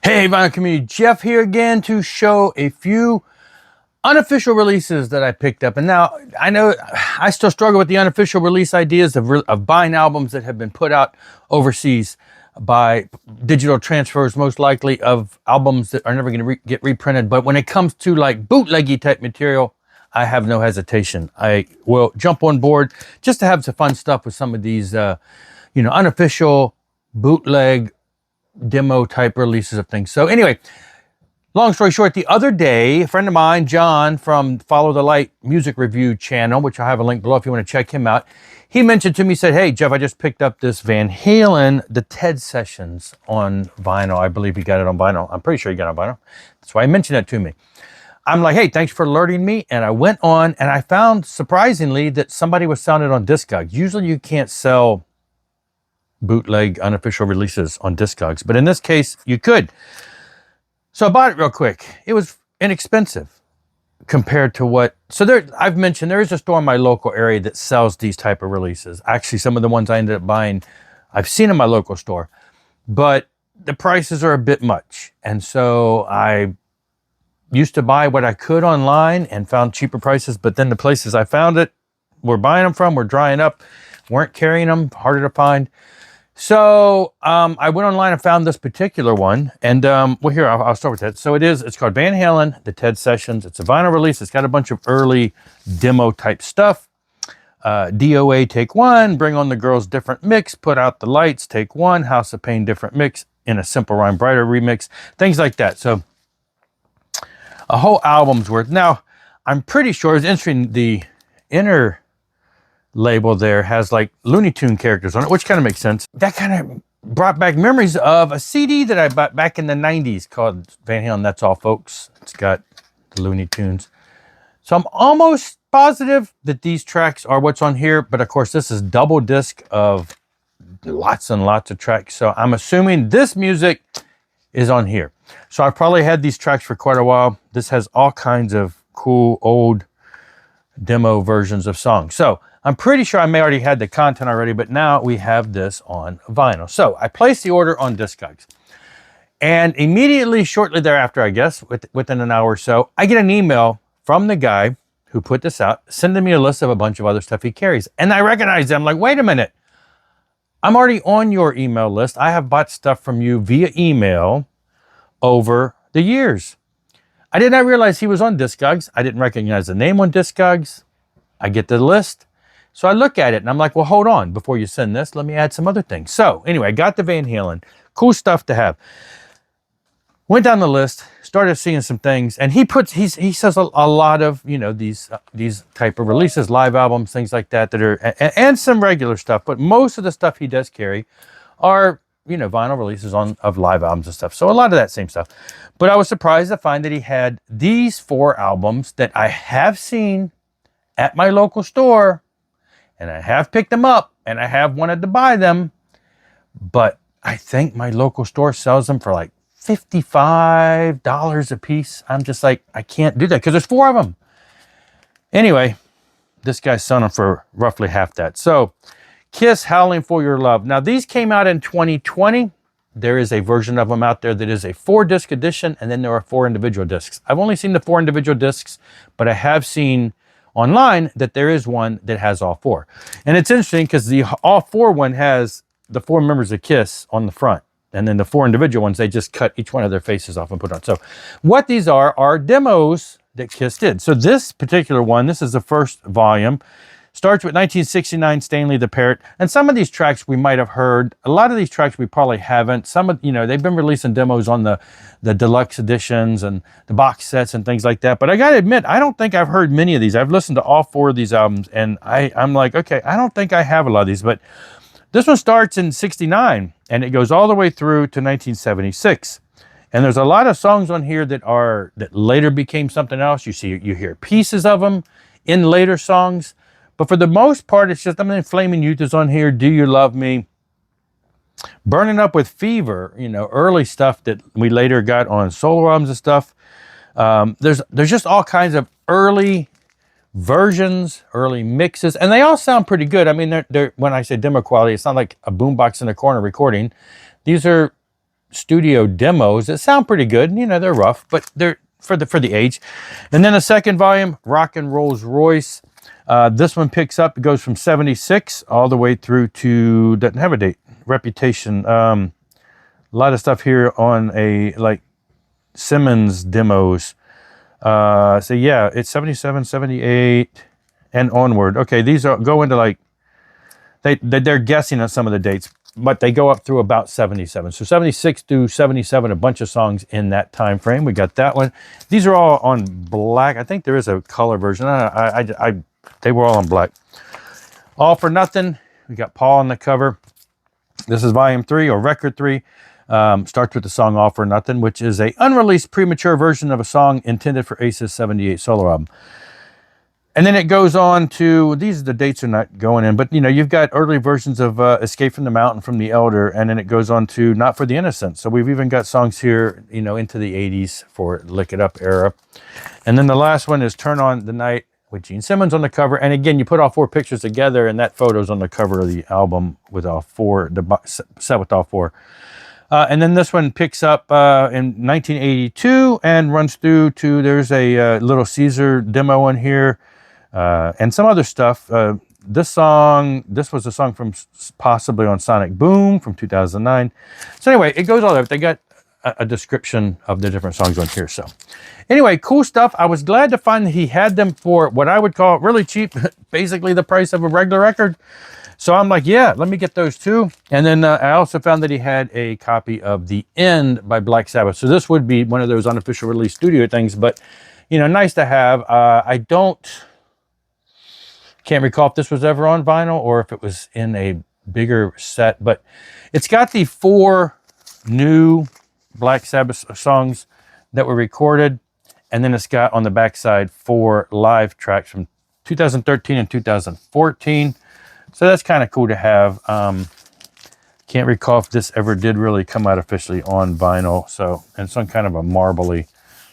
Hey, Vinyl Community, Jeff here again to show a few unofficial releases that I picked up. And now, I know I still struggle with the unofficial release ideas of buying albums that have been put out overseas by digital transfers, most likely, of albums that are never going to get reprinted. But when it comes to like bootleggy type material, I have no hesitation. I will jump on board just to have some fun stuff with some of these, unofficial bootleg demo type releases of things. So anyway, long story short, the other day, a friend of mine, John from Follow the Light music review channel, which I'll have a link below if you want to check him out, he mentioned to me, said, hey, Jeff, I just picked up this Van Halen, the TED Sessions on vinyl. I believe he got it on vinyl. I'm pretty sure he got it on vinyl. That's why he mentioned it to me. I'm like, hey, thanks for alerting me. And I went on and I found, surprisingly, that somebody was selling it on Discogs. Usually you can't sell bootleg unofficial releases on Discogs, but in this case you could. So I bought it real quick. It was inexpensive compared to what, so there, I've mentioned there is a store in my local area that sells these type of releases. Actually, some of the ones I ended up buying I've seen in my local store, but the prices are a bit much. And so I used to buy what I could online and found cheaper prices, but then the places I found it were buying them from were drying up, weren't carrying them, harder to find. So I went online and found this particular one, and well, here, I'll start with that. So it's called Van Halen, the TED Sessions. It's a vinyl release. It's got a bunch of early demo type stuff. DOA Take One, Bring on the Girls different mix, Put Out the Lights, Take One, House of Pain different mix, In a Simple Rhyme Brighter remix, things like that. So a whole album's worth. Now, I'm pretty sure it's interesting, the inner label there has like Looney Tune characters on it, which kind of makes sense. That kind of brought back memories of a CD that I bought back in the 90s called Van Halen, That's All Folks. It's got the Looney Tunes. So I'm almost positive that these tracks are what's on here, but of course this is double disc of lots and lots of tracks. So I'm assuming this music is on here. So I've probably had these tracks for quite a while. This has all kinds of cool old demo versions of songs. So I'm pretty sure I may already had the content already, but now we have this on vinyl. So I placed the order on Discogs. And immediately, shortly thereafter, I guess, within an hour or so, I get an email from the guy who put this out, sending me a list of a bunch of other stuff he carries. And I recognize them, like, wait a minute. I'm already on your email list. I have bought stuff from you via email over the years. I did not realize he was on Discogs. I didn't recognize the name on Discogs. I get the list. So I look at it and I'm like, well, hold on. Before you send this, let me add some other things. So anyway, I got the Van Halen. Cool stuff to have. Went down the list, started seeing some things, and he says a lot of, these type of releases, live albums, things like that are, and some regular stuff, but most of the stuff he does carry are, vinyl releases of live albums and stuff. So a lot of that same stuff. But I was surprised to find that he had these 4 albums that I have seen at my local store, and I have picked them up, and I have wanted to buy them, but I think my local store sells them for like $55 a piece. I'm just like, I can't do that because there's 4 of them. Anyway, this guy's selling them for roughly half that. So Kiss, Howling for Your Love. Now, these came out in 2020. There is a version of them out there that is a 4-disc edition, and then there are 4 individual discs. I've only seen the 4 individual discs, but I have seen online that there is one that has all 4. And it's interesting because the all 4 one has the 4 members of Kiss on the front. And then the 4 individual ones, they just cut each one of their faces off and put on. So what these are demos that Kiss did. So this particular one, this is the first volume. Starts with 1969, Stanley the Parrot. And some of these tracks we might have heard. A lot of these tracks we probably haven't. Some of, they've been releasing demos on the deluxe editions and the box sets and things like that. But I got to admit, I don't think I've heard many of these. I've listened to all 4 of these albums, and I'm like, okay, I don't think I have a lot of these. But this one starts in 69, and it goes all the way through to 1976. And there's a lot of songs on here that later became something else. You hear pieces of them in later songs. But for the most part, it's just, Flaming Youth is on here, Do You Love Me? Burning Up with Fever, early stuff that we later got on solo albums and stuff. There's just all kinds of early versions, early mixes, and they all sound pretty good. I mean, they're when I say demo quality, it's not like a boombox in the corner recording. These are studio demos that sound pretty good. You know, they're rough, but they're for the age. And then a second volume, Rock and Roll's Royce. This one picks up, it goes from 76 all the way through to, doesn't have a date, Reputation. A lot of stuff here on a, like, Simmons demos. So yeah, it's 77, 78, and onward. Okay, these are go into like, they're guessing on some of the dates, but they go up through about 77. So 76 through 77, a bunch of songs in that time frame. We got that one. These are all on black. I think there is a color version. They were all on black. All for Nothing. We got Paul on the cover. This is volume 3 or record 3. Starts with the song All for Nothing, which is a unreleased premature version of a song intended for Ace's 78 solo album. And then it goes on to, these the dates are not going in, but you know, you've got early versions of Escape from the Mountain from the Elder, and then it goes on to Not for the Innocent. So we've even got songs here, you know, into the 80s for Lick It Up era. And then the last one is Turn on the Night with Gene Simmons on the cover. And again, you put all 4 pictures together, and that photo's on the cover of the album with all 4, the set with all 4. And then this one picks up in 1982 and runs through to, there's a Little Caesar demo in here. And some other stuff. This was a song from possibly on Sonic Boom from 2009. So anyway, it goes all over. They got a description of the different songs on here. So anyway, cool stuff. I was glad to find that he had them for what I would call really cheap, basically the price of a regular record. So I'm like, yeah, let me get those too. And then I also found that he had a copy of The End by Black Sabbath. So this would be one of those unofficial release studio things, but you know, nice to have. I can't recall if this was ever on vinyl or if it was in a bigger set, but it's got the 4 new Black Sabbath songs that were recorded, and then it's got on the backside 4 live tracks from 2013 and 2014. So that's kind of cool to have. Can't recall if this ever did really come out officially on vinyl. So, and some kind of a marbly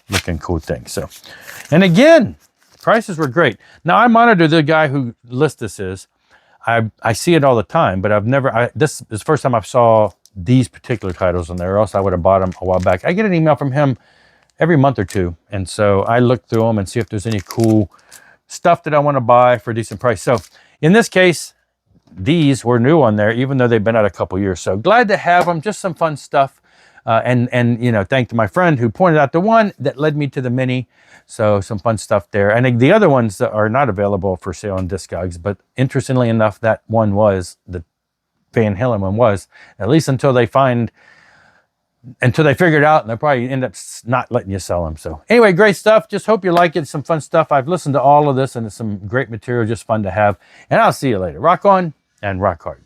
looking cool thing. So, and again, prices were great. Now I monitor the guy who lists this is. I see it all the time, but I've never, this is the first time I saw these particular titles on there, or else I would have bought them a while back. I get an email from him every month or two. And so I look through them and see if there's any cool stuff that I want to buy for a decent price. So in this case, these were new on there, even though they've been out a couple years. So glad to have them, just some fun stuff. And you know, thank to my friend who pointed out the one that led me to the mini. So some fun stuff there. And the other ones are not available for sale on Discogs, but interestingly enough, that one was, the Van Halen one was, at least until they figure it out, and they'll probably end up not letting you sell them. So anyway, great stuff. Just hope you like it. Some fun stuff. I've listened to all of this, and it's some great material, just fun to have. And I'll see you later. Rock on and rock hard.